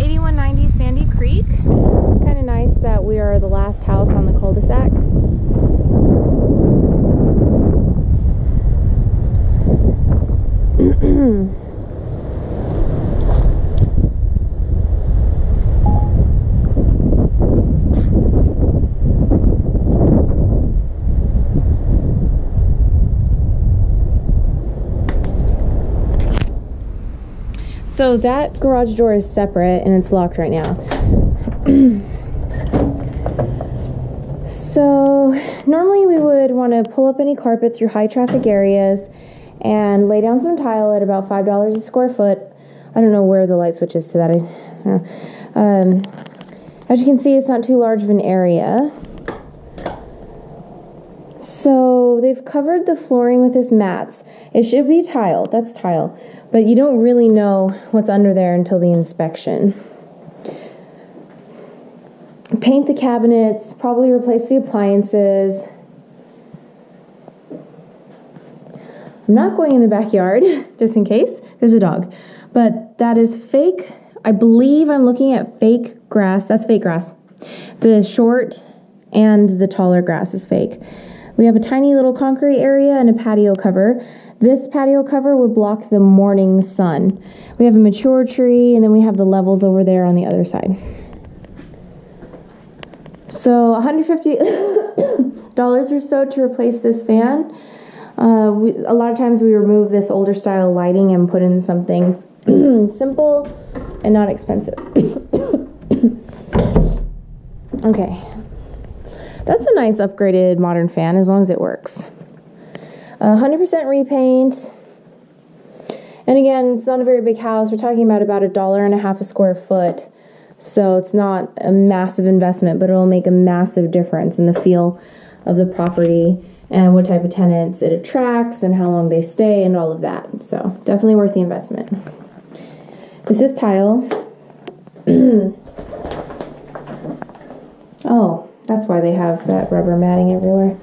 8190 Sandy Creek. It's kind of nice that we are the last house on the cul-de-sac. So that garage door is separate and it's locked right now. So normally we would want to pull up any carpet through high traffic areas and lay down some tile at about $5 a square foot. I don't know where the light switch is to that. As you can see, it's not too large of an area. So they've covered the flooring with this mats. It should be tile, that's tile, but you don't really know what's under there until the inspection. Paint the cabinets, probably replace the appliances. I'm not going in the backyard, just in case, there's a dog. But that is fake, I believe I'm looking at fake grass, that's fake grass. The short and the taller grass is fake. We have a tiny little concrete area and a patio cover. This patio cover would block the morning sun. We have a mature tree, and then we have the levels over there on the other side. So $150 or so to replace this fan. A lot of times we remove this older style lighting and put in something simple and not expensive. Okay. That's a nice upgraded modern fan as long as it works. 100% repaint. And again, it's not a very big house. We're talking about $1.50 a square foot. So it's not a massive investment, but it'll make a massive difference in the feel of the property and what type of tenants it attracts and how long they stay and all of that. So definitely worth the investment. This is tile. Oh. That's why they have that rubber matting everywhere.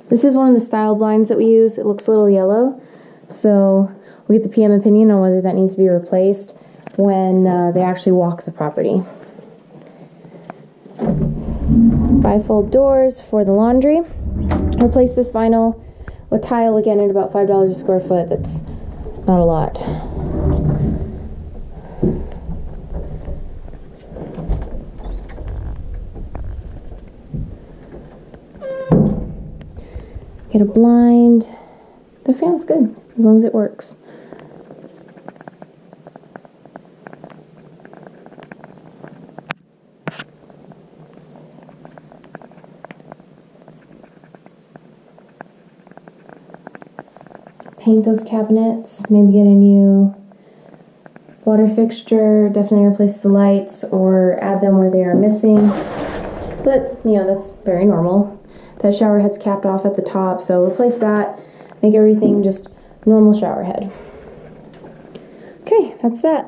This is one of the style blinds that we use. It looks a little yellow. So we'll get the PM opinion on whether that needs to be replaced when they actually walk the property. Bifold doors for the laundry. Replace this vinyl with tile again at about $5 a square foot. That's not a lot. Get a blind. The fan's good, as long as it works. Paint those cabinets, maybe get a new water fixture, definitely replace the lights or add them where they are missing. But, you know, that's very normal. That shower head's capped off at the top, so replace that, make everything just normal shower head. Okay, that's that.